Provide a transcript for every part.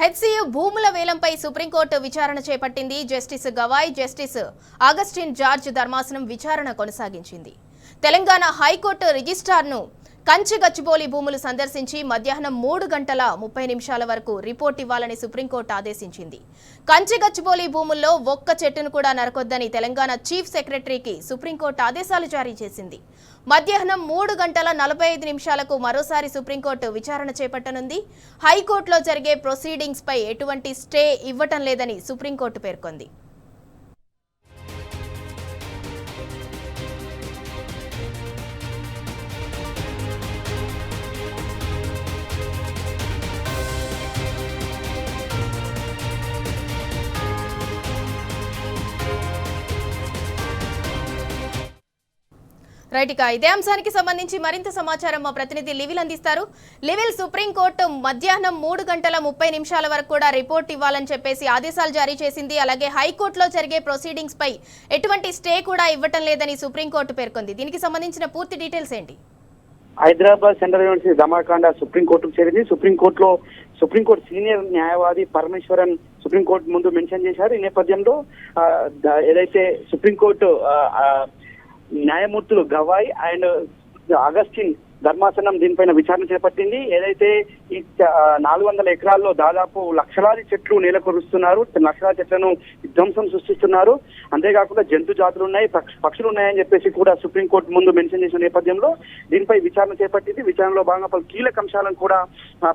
HCU భూముల వేలంపై supreme court విచారణ చేపట్టింది. Justice Gavai, justice Augustine George ధర్మాసనం విచారణ కొనసాగించింది. తెలంగాణ హైకోర్టు రిజిస్ట్రార్ను కంచిగచ్చిబౌలి భూములు సందర్శించి మధ్యాహ్నం 3:30 వరకు రిపోర్ట్ ఇవ్వాలని సుప్రీంకోర్టు ఆదేశించింది. కంచిగచ్చిబౌలి భూముల్లో ఒక్క చెట్టును కూడా నరకొద్దని తెలంగాణ చీఫ్ సెక్రటరీకి సుప్రీంకోర్టు ఆదేశాలు జారీ చేసింది. మధ్యాహ్నం 3:45 మరోసారి సుప్రీంకోర్టు విచారణ చేపట్టనుంది. హైకోర్టులో జరిగే ప్రొసీడింగ్స్ పై ఎటువంటి స్టే ఇవ్వటం లేదని సుప్రీంకోర్టు పేర్కొంది. రైట్, ఇక ఇదే అంశానికి సంబంధించి మరింత సమాచారం మా ప్రతినిధి లివిల్ అందిస్తారు. లివిల్, సుప్రీంకోర్టు మధ్యాహ్నం 3:30 వరకు కూడా రిపోర్ట్ ఇవ్వాలని చెప్పేసి ఆదేశాలు జారీ చేసింది. అలాగే హైకోర్టులో జరిగే ప్రొసీడింగ్స్ పై ఎటువంటి స్టే కూడా ఇవ్వటం లేదని సుప్రీంకోర్టు పేర్కొంది. దీనికి సంబంధించిన పూర్తి డీటెయిల్స్ ఏంటి? హైదరాబాద్ సెంట్రల్ యూనివర్సిటీ దమాకాండ సుప్రీంకోర్టుకు చేరింది. సుప్రీంకోర్టు సీనియర్ న్యాయవాది పరమేశ్వరన్ సుప్రీంకోర్టు ముందు మెన్షన్ చేశారు. ఈ నేపథ్యంలో ఏదైతే సుప్రీంకోర్టు న్యాయమూర్తులు గవాయ్ అండ్ ఆగస్టిన్ ధర్మాసనం దీనిపైన విచారణ చేపట్టింది. ఏదైతే ఈ 400 ఎకరాల్లో దాదాపు లక్షలాది చెట్లు నేలకొరుస్తున్నారు, లక్షలాది చెట్లను విధ్వంసం సృష్టిస్తున్నారు. అంతేకాకుండా జంతు జాతులు ఉన్నాయి, పక్షులు ఉన్నాయని చెప్పేసి కూడా సుప్రీంకోర్టు ముందు మెన్షన్ చేసిన నేపథ్యంలో దీనిపై విచారణ చేపట్టింది. విచారణలో భాగంగా పలు కీలక అంశాలను కూడా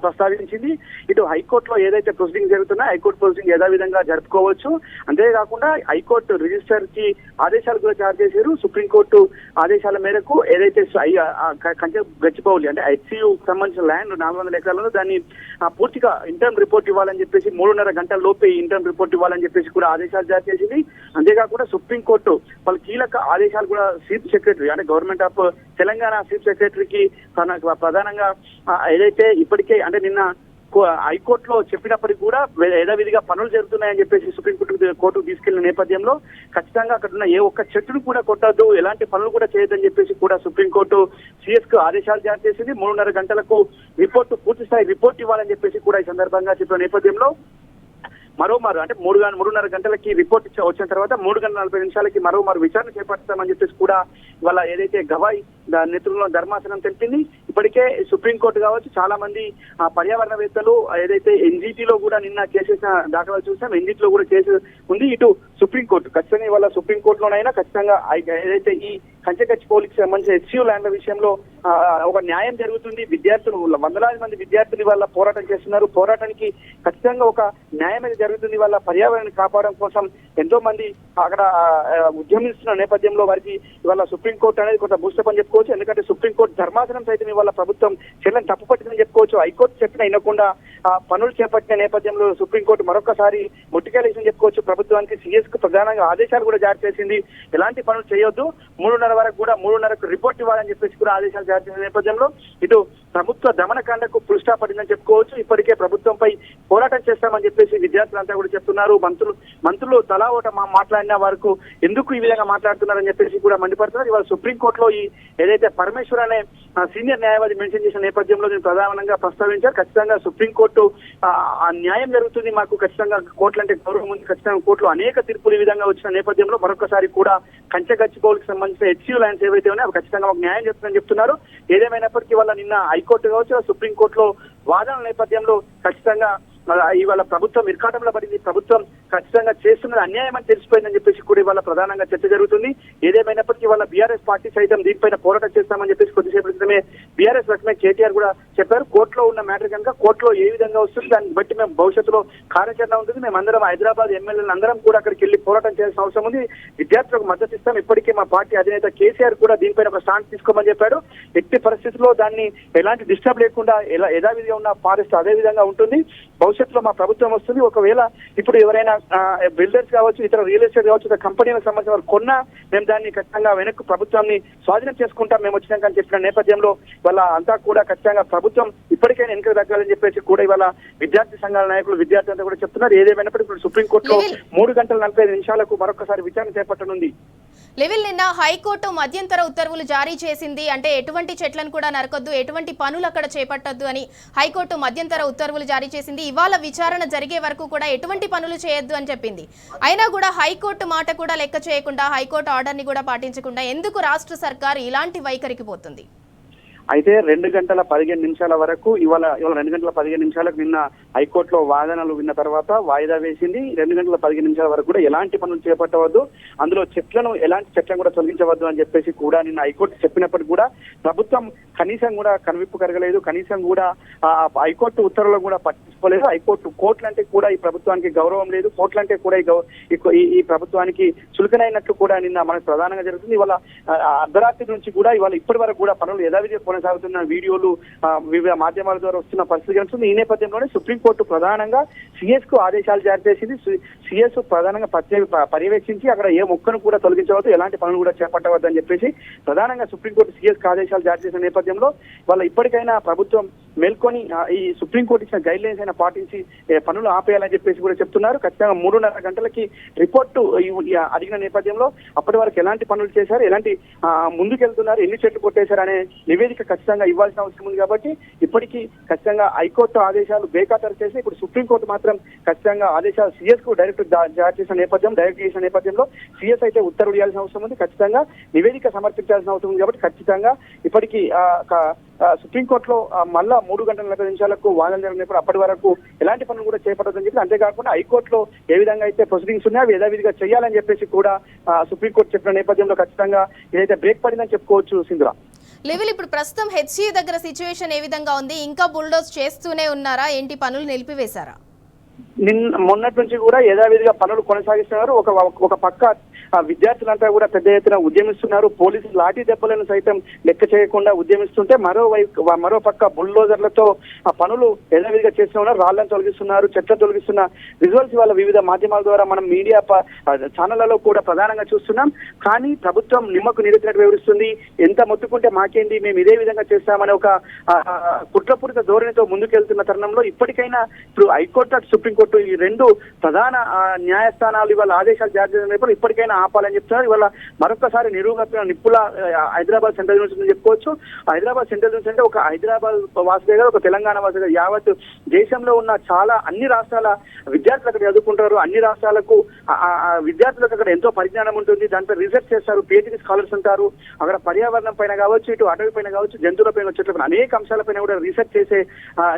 ప్రస్తావించింది. ఇటు హైకోర్టులో ఏదైతే ప్రొసీడింగ్ జరుగుతున్నా హైకోర్టు ప్రొసీడింగ్ యథావిధంగా జరుపుకోవచ్చు. అంతేకాకుండా హైకోర్టు రిజిస్టర్ కి ఆదేశాలు కూడా జారీ చేశారు. సుప్రీంకోర్టు ఆదేశాల మేరకు ఏదైతే గచ్చిబౌలి అంటే హెచ్సియు సంబంధించిన ల్యాండ్ 400 ఎకరాలను దాన్ని పూర్తిగా ఇంటర్న్ రిపోర్ట్ ఇవ్వాలని చెప్పేసి 3:30 గంటల లోపే ఇంటర్న్ రిపోర్ట్ ఇవ్వాలని చెప్పేసి కూడా ఆదేశాలు జారీ చేసింది. అంతేకాకుండా సుప్రీంకోర్టు పలు కీలక ఆదేశాలు కూడా చీఫ్ సెక్రటరీ అంటే గవర్నమెంట్ ఆఫ్ తెలంగాణ చీఫ్ సెక్రటరీకి ప్రధానంగా ఏదైతే ఇప్పటికే అంటే నిన్న హైకోర్టులో చెప్పినప్పటికీ కూడా యథావిధిగా పనులు జరుగుతున్నాయని చెప్పేసి సుప్రీంకోర్టుకు తీసుకెళ్లిన నేపథ్యంలో ఖచ్చితంగా అక్కడ ఉన్న ఏ ఒక్క చెట్టును కూడా కొట్టద్దు, ఎలాంటి పనులు కూడా చేయొద్దని చెప్పేసి కూడా సుప్రీంకోర్టు సిఎస్ కు ఆదేశాలు జారీ చేసింది. 3:30 గంటలకు పూర్తి స్థాయి రిపోర్ట్ ఇవ్వాలని చెప్పేసి కూడా ఈ సందర్భంగా చెప్పిన నేపథ్యంలో మరోమారు అంటే 3:30 గంటలకి రిపోర్ట్ వచ్చిన తర్వాత 3:40 మరోమారు విచారణ చేపడతామని చెప్పేసి కూడా ఇవాళ ఏదైతే గవాయ్ నేతృత్వంలో ధర్మాసనం తెలిపింది. ఇప్పటికే సుప్రీంకోర్టు కావచ్చు, చాలా మంది పర్యావరణవేత్తలు ఏదైతే ఎన్జిటిలో కూడా నిన్న కేసెస్ దాఖలు చూసాం, ఎన్జిటిలో కూడా కేసు ఉంది. ఇటు సుప్రీంకోర్టు ఖచ్చితంగా ఇవాళ సుప్రీంకోర్టులోనైనా ఖచ్చితంగా ఏదైతే ఈ కంచిగచ్చిబౌలికి సంబంధించిన హెచ్సియు ల్యాండ్ల విషయంలో ఒక న్యాయం జరుగుతుంది. విద్యార్థులు వందలాది మంది విద్యార్థులు వాళ్ళ పోరాటం చేస్తున్నారు. పోరాటానికి ఖచ్చితంగా ఒక న్యాయం అనేది జరుగుతుంది. వాళ్ళ పర్యావరణాన్ని కాపాడడం కోసం ఎంతో మంది అక్కడ ఉద్యమిస్తున్న నేపథ్యంలో వారికి ఇవాళ సుప్రీంకోర్టు అనేది కొంత బూస్టప్ అని చెప్పుకోవచ్చు. ఎందుకంటే సుప్రీంకోర్టు ధర్మాసనం సైతం ఇవాళ ప్రభుత్వం చర్యలను తప్పుపట్టిందని చెప్పుకోవచ్చు. హైకోర్టు చెప్పినా వినకుండా పనులు చేపట్టిన నేపథ్యంలో సుప్రీంకోర్టు మరొకసారి ముట్టికాయలేసిందని చెప్పుకోవచ్చు. ప్రభుత్వానికి సిఎస్ కు ప్రధానంగా ఆదేశాలు కూడా జారీ చేసింది. ఎలాంటి పనులు చేయొద్దు, 3:30 వరకు కూడా 3:30కు రిపోర్ట్ ఇవ్వాలని చెప్పేసి కూడా ఆదేశాలు జారీ చేసిన నేపథ్యంలో ఇటు ప్రభుత్వ దమనకాండకు ఫుల్ స్టాప్ పడిందని చెప్పుకోవచ్చు. ఇప్పటికే ప్రభుత్వంపై పోరాటం చేస్తామని చెప్పేసి విద్యార్థులంతా కూడా చెప్తున్నారు. మంత్రులు తలా ఓట మాట్లాడిన వరకు ఎందుకు ఈ విధంగా మాట్లాడుతున్నారని చెప్పేసి కూడా మండిపడుతున్నారు. ఇవాళ సుప్రీంకోర్టులో ఈ ఏదైతే పరమేశ్వర్ అనే సీనియర్ న్యాయవాది మెన్షన్ చేసిన నేపథ్యంలో నేను ప్రధానంగా ప్రస్తావించారు. ఖచ్చితంగా సుప్రీంకోర్టు న్యాయం జరుగుతుంది, మాకు ఖచ్చితంగా కోర్టులు అంటే గౌరవం ఉంది, ఖచ్చితంగా కోర్టులో అనేక తీర్పులు ఈ విధంగా వచ్చిన నేపథ్యంలో మరొకసారి కూడా కంచిగచ్చిబౌలికి సంబంధించిన హెచ్సియు ల్యాండ్స్ ఏవైతే ఉన్నాయో అవి ఖచ్చితంగా ఒక న్యాయం చేస్తుందని చెప్తున్నారు. ఏదేమైనప్పటికీ వల్ల నిన్న హైకోర్టు కావచ్చు, సుప్రీంకోర్టులో వాదనల నేపథ్యంలో ఖచ్చితంగా ఇవాళ ప్రభుత్వం ఇరకాటంలో పడింది. ప్రభుత్వం ఖచ్చితంగా చేస్తున్నది అన్యాయం అని తెలిసిపోయిందని చెప్పేసి కూడా ఇవాళ ప్రధానంగా చర్చ జరుగుతుంది. ఏదేమైనప్పటికీ వాళ్ళ బీఆర్ఎస్ పార్టీ సైతం దీనిపైన పోరాటం చేస్తామని చెప్పేసి కొద్దిసేపు క్రితమే బీఆర్ఎస్ రకమే కేటీఆర్ కూడా చెప్పారు. కోర్టులో ఉన్న మ్యాటర్ కనుక కోర్టులో ఏ విధంగా వస్తుంది దాన్ని బట్టి మేము భవిష్యత్తులో కార్యాచరణ ఉంటుంది. మేమందరం హైదరాబాద్ ఎమ్మెల్యేలు అందరం కూడా అక్కడికి వెళ్లి పోరాటం చేయాల్సిన అవసరం ఉంది. విద్యార్థులకు మద్దతు ఇస్తాం. ఇప్పటికే మా పార్టీ అధినేత కేసీఆర్ కూడా దీనిపైన ఒక స్టాండ్ తీసుకోమని చెప్పాడు. ఎట్టి పరిస్థితుల్లో దాన్ని ఎలాంటి డిస్టర్బ్ లేకుండా యథావిధిగా ఉన్న ఫారెస్ట్ అదే విధంగా ఉంటుంది. భవిష్యత్తులో మా ప్రభుత్వం వస్తుంది. ఒకవేళ ఇప్పుడు ఎవరైనా బిల్డర్స్ కావచ్చు, ఇతర రియల్ ఎస్టేట్ కావచ్చు, ఇతర కంపెనీలకు సంబంధించిన వారు కొన్నా మేము దాన్ని ఖచ్చితంగా వెనక్కు ప్రభుత్వాన్ని స్వాధీనం చేసుకుంటాం మేము వచ్చినాక అని చెప్పిన నేపథ్యంలో వాళ్ళ అంతా కూడా ఖచ్చితంగా ప్రభుత్వం ఇప్పటికైనా వెనక్కి తగ్గాలని చెప్పేసి కూడా ఇవాళ విద్యార్థి సంఘాల నాయకులు విద్యార్థి అంతా కూడా చెప్తున్నారు. ఏదేమైనప్పటికీ ఇప్పుడు సుప్రీంకోర్టులో 3:45 మరొకసారి విచారణ చేపట్టనుంది. లెవెల్ నిన్న హైకోర్టు మధ్యంతర ఉత్తర్వులు జారీ చేసింది. అంటే ఎటువంటి చెట్లను కూడా నరకొద్దు, ఎటువంటి పనులు అక్కడ చేపట్టొద్దు అని హైకోర్టు మధ్యంతర ఉత్తర్వులు జారీ చేసింది. ఇవాళ విచారణ జరిగే వరకు కూడా ఎటువంటి పనులు చేయొద్దు అని చెప్పింది. అయినా కూడా హైకోర్టు మాట కూడా లెక్క చేయకుండా, హైకోర్టు ఆర్డర్ ని కూడా పాటించకుండా ఎందుకు రాష్ట్ర సర్కార్ ఇలాంటి వైఖరికి పోతుంది? అయితే 2:15 వరకు ఇవాళ 2:15 నిన్న హైకోర్టులో వాదనలు విన్న తర్వాత వాయిదా వేసింది. 2:15 వరకు కూడా ఎలాంటి పనులు చేపట్టవద్దు, అందులో ఎలాంటి చెట్లను కూడా తొలగించవద్దు అని చెప్పేసి కూడా నిన్న హైకోర్టు చెప్పినప్పటికీ కూడా ప్రభుత్వం కనీసం కూడా కనువిప్పు కరగలేదు. కనీసం కూడా హైకోర్టు ఉత్తర్వులను కూడా పట్టించుకోలేదు. కోర్టులు అంటే కూడా ఈ ప్రభుత్వానికి గౌరవం లేదు. కోర్టులు అంటే కూడా ఈ ప్రభుత్వానికి చులకనైనట్లు కూడా నిన్న మనకు ప్రధానంగా జరుగుతుంది. ఇవాళ అర్ధరాత్రి నుంచి కూడా ఇవాళ ఇప్పటి వరకు కూడా పనులు యథావిధిగా కొనసాగుతున్న వీడియోలు వివిధ మాధ్యమాల ద్వారా వస్తున్న పరిస్థితి కనిపిస్తుంది. ఈ నేపథ్యంలోనే సుప్రీంకోర్టు ప్రధానంగా సిఎస్ కు ఆదేశాలు జారీ చేసింది. సిఎస్ ప్రధానంగా పర్యవేక్షించి అక్కడ ఏ మొక్కను కూడా తొలగించవద్దు, ఎలాంటి పనులు కూడా చేపట్టవద్దు అని చెప్పేసి ప్రధానంగా సుప్రీంకోర్టు సిఎస్ కు ఆదేశాలు జారీ చేసిన నేపథ్యంలో వాళ్ళ ఇప్పటికైనా ప్రభుత్వం మేల్కొని ఈ సుప్రీంకోర్టు ఇచ్చిన గైడ్ లైన్స్ అయినా పాటించి పనులు ఆపేయాలని చెప్పేసి కూడా చెప్తున్నారు. ఖచ్చితంగా 3:30 గంటలకి రిపోర్టు అడిగిన నేపథ్యంలో అప్పటి వరకు ఎలాంటి పనులు చేశారు, ఎలాంటి ముందుకెళ్తున్నారు, ఎన్ని చెట్లు కొట్టేశారు అనే నివేదిక ఖచ్చితంగా ఇవ్వాల్సిన అవసరం ఉంది. కాబట్టి ఇప్పటికీ ఖచ్చితంగా హైకోర్టు ఆదేశాలు బేఖాతరు చేసి ఇప్పుడు సుప్రీంకోర్టు మాత్రం ఖచ్చితంగా ఆదేశాలు సిఎస్ కు డైరెక్ట్ చేసిన నేపథ్యంలో సిఎస్ అయితే ఉత్తర్వులు ఇవ్వాల్సిన అవసరం ఉంది. ఖచ్చితంగా నివేదిక సమర్పించాల్సిన అవసరం ఉంది. కాబట్టి ఖచ్చితంగా ఇప్పటికీ సుప్రీంకోర్టులో మళ్ళా 3:40 వాదన జరిగినప్పుడు అప్పటి వరకు ఎలాంటి పనులు కూడా చేపట్టదని చెప్పి, అంతేకాకుండా హైకోర్టులో ఏ విధంగా అయితే ప్రొసీడింగ్స్ ఉన్నాయో అవి యథావిధిగా చేయాలని చెప్పేసి కూడా సుప్రీంకోర్టు చెప్పిన నేపథ్యంలో ఖచ్చితంగా ఇదైతే బ్రేక్ పడిందని చెప్పుకోవచ్చు. సింధురా, లెవెల్ ఇప్పుడు ప్రస్తుతం హెచ్సియు దగ్గర సిచ్యువేషన్ ఏ విధంగా ఉంది? ఇంకా బుల్డోజ్ చేస్తూనే ఉన్నారా ఏంటి? పనులు నిలిపివేశారా? మొన్నటి నుంచి కూడా యథావిధిగా పనులు కొనసాగిస్తున్నారు. ఒక పక్క విద్యార్థులంతా కూడా పెద్ద ఎత్తున ఉద్యమిస్తున్నారు. పోలీసులు లాఠీ దెబ్బలను సైతం లెక్క చేయకుండా ఉద్యమిస్తుంటే మరో పక్క బుల్డోజర్లతో ఆ పనులు యథావిధిగా చేస్తున్నారు. రాళ్లను తొలగిస్తున్నారు, చెట్లను తొలగిస్తున్న విజువల్స్ వాళ్ళ వివిధ మాధ్యమాల ద్వారా మనం మీడియా ఛానళ్లలో కూడా ప్రధానంగా చూస్తున్నాం. కానీ ప్రభుత్వం నిమ్మకు నీరెత్తినట్టు వివరిస్తుంది. ఎంత మొత్తుకుంటే మాకేంటి, మేము ఇదే విధంగా చేస్తామనే ఒక కుట్రపూరిత ధోరణితో ముందుకెళ్తున్న తరుణంలో ఇప్పటికైనా ఇప్పుడు హైకోర్టు అటు సుప్రీంకోర్టు ఈ రెండు ప్రధాన న్యాయస్థానాలు ఇవాళ ఆదేశాలు జారీ చేసినప్పుడు ఇప్పటికైనా ఆపాలని చెప్తున్నారు. ఇవాళ మరొకసారి నిప్పుల హైదరాబాద్ సెంట్రల్ యూనివర్సిటీ చెప్పుకోవచ్చు. హైదరాబాద్ సెంట్రల్ యూనివర్సిటీ అంటే ఒక హైదరాబాద్ వాసులే కాదు, ఒక తెలంగాణ వాసులే కాదు, యావత్ దేశంలో ఉన్న చాలా అన్ని రాష్ట్రాల విద్యార్థులు అక్కడ చదువుకుంటారు. అన్ని రాష్ట్రాలకు విద్యార్థులకు అక్కడ ఎంతో పరిజ్ఞానం ఉంటుంది. దాంట్లో రీసెర్చ్ చేస్తారు, పిహెచ్డి స్కాలర్స్ ఉంటారు. అక్కడ పర్యావరణం పైన కావచ్చు, ఇటు అటవీ పైన కావచ్చు, జంతువుల పైన, చెట్ల పైన అనేక అంశాలపైన కూడా రీసెర్చ్ చేసే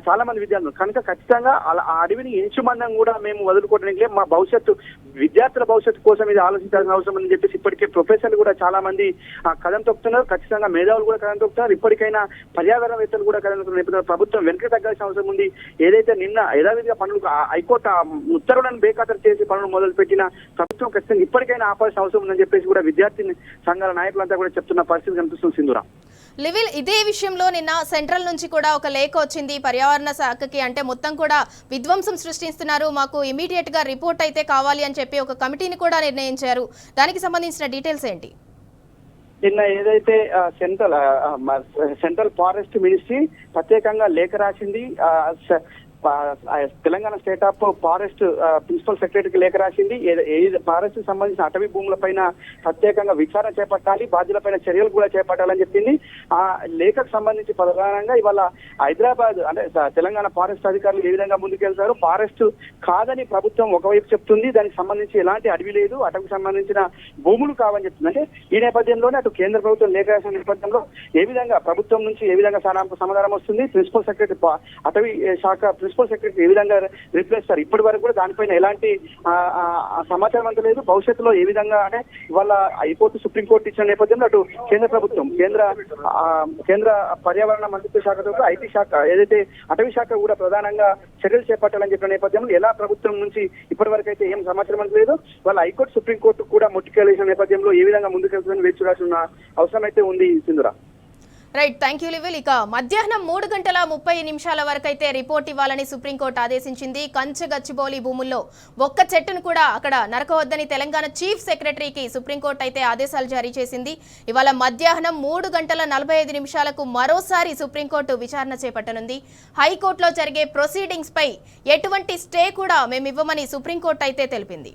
చాలా మంది విద్యార్థులు కనుక ఖచ్చితంగా ఆ అడవిని ఇంచుమందం కూడా మేము వదులుకోవడానికి మా విద్యార్థుల భవిష్యత్తు కోసం ఇది ఆలోచించాల్సిన అవసరం అని చెప్పేసి ఇప్పటికే ప్రొఫెసర్లు కూడా చాలా మంది కథం తొక్కుతున్నారు. ఖచ్చితంగా మేధావులు కూడా కథం తొక్కుతున్నారు. ఇప్పటికైనా పర్యావరణవేత్తలు కూడా కథం తొక్కుతున్నారు. ప్రభుత్వం వెనక్కి తగ్గాల్సిన అవసరం ఉంది. ఏదైతే నిన్న యథావిధిగా పనులు హైకోర్టు ఉత్తర్వులను బేఖాతరు చేసి పనులు మొదలుపెట్టిన ప్రభుత్వం ఖచ్చితంగా ఇప్పటికైనా ఆపాల్సిన అవసరం ఉందని చెప్పేసి కూడా విద్యార్థి సంఘాల నాయకులంతా కూడా చెప్తున్న పరిస్థితి కనిపిస్తుంది. సింధురా, లివిల్ ఇదే విషయంలో నిన్న సెంట్రల్ నుంచి కూడా ఒక లేఖ వచ్చింది పర్యావరణ శాఖకి. అంటే మొత్తం కూడా విధ్వంసం సృష్టిస్తున్నారు, మాకు ఇమీడియట్ గా రిపోర్ట్ అయితే కావాలి అని చెప్పి ఒక కమిటీని కూడా నిర్ణయించారు. దానికి సంబంధించిన డీటెయిల్స్ ఏంటి? నిన్న ఏదైతే సెంట్రల్ ఫారెస్ట్ మినిస్ట్రీ ప్రత్యేకంగా లేఖ రాసింది. Telangana state of forest principal సెక్రటరీకి లేఖ రాసింది. ఫారెస్ట్ సంబంధించిన అటవీ భూములపైన ప్రత్యేకంగా విచారణ చేపట్టాలి, బాధ్యులపైన చర్యలు కూడా చేపట్టాలని చెప్పింది. ఆ లేఖకు సంబంధించి ప్రధానంగా ఇవాళ హైదరాబాద్ అంటే తెలంగాణ ఫారెస్ట్ అధికారులు ఏ విధంగా ముందుకెళ్తారు, ఫారెస్ట్ కాదని ప్రభుత్వం ఒకవైపు చెప్తుంది, దానికి సంబంధించి ఎలాంటి అడవి లేదు, అటవికి సంబంధించిన భూములు కావని చెప్తుంది. అంటే ఈ నేపథ్యంలోనే అటు కేంద్ర ప్రభుత్వం లేఖ రాసిన నేపథ్యంలో ఏ విధంగా ప్రభుత్వం నుంచి ఏ విధంగా సమాధానం వస్తుంది, ప్రిన్సిపల్ సెక్రటరీ అటవీ శాఖ ప్రిన్సిపల్ సెక్రటరీ ఏ విధంగా రిప్లేస్ చేస్తారు, ఇప్పటి వరకు కూడా దానిపైన ఎలాంటి సమాచారం అంత లేదు. భవిష్యత్తులో ఏ విధంగా అంటే ఇవాళ హైకోర్టు సుప్రీంకోర్టు ఇచ్చిన నేపథ్యంలో అటు కేంద్ర ప్రభుత్వం కేంద్ర పర్యావరణ మంత్రిత్వ శాఖతో ఐటీ శాఖ ఏదైతే అటవీ శాఖ కూడా ప్రధానంగా చర్యలు చేపట్టాలని చెప్పిన నేపథ్యంలో ఎలా ప్రభుత్వం నుంచి ఇప్పటి వరకు అయితే ఏం సమాచారం అంత లేదు. వాళ్ళ హైకోర్టు సుప్రీంకోర్టు కూడా ముట్టుకెళ్లేసిన నేపథ్యంలో ఏ విధంగా ముందుకెళ్తుందని వేచి చూడాల్సిన అవసరం అయితే ఉంది. సింధురా, రైట్, థ్యాంక్ యూ లివిల్. ఇక మధ్యాహ్నం 3:30 వరకు అయితే రిపోర్ట్ ఇవ్వాలని సుప్రీంకోర్టు ఆదేశించింది. గచ్చిబౌలి భూముల్లో ఒక్క చెట్టును కూడా అక్కడ నరకవద్దని తెలంగాణ చీఫ్ సెక్రటరీకి సుప్రీంకోర్టు అయితే ఆదేశాలు జారీ చేసింది. ఇవాళ మధ్యాహ్నం 3:45 మరోసారి సుప్రీంకోర్టు విచారణ చేపట్టనుంది. హైకోర్టులో జరిగే ప్రొసీడింగ్స్ పై ఎటువంటి స్టే కూడా మేము ఇవ్వమని సుప్రీంకోర్టు అయితే తెలిపింది.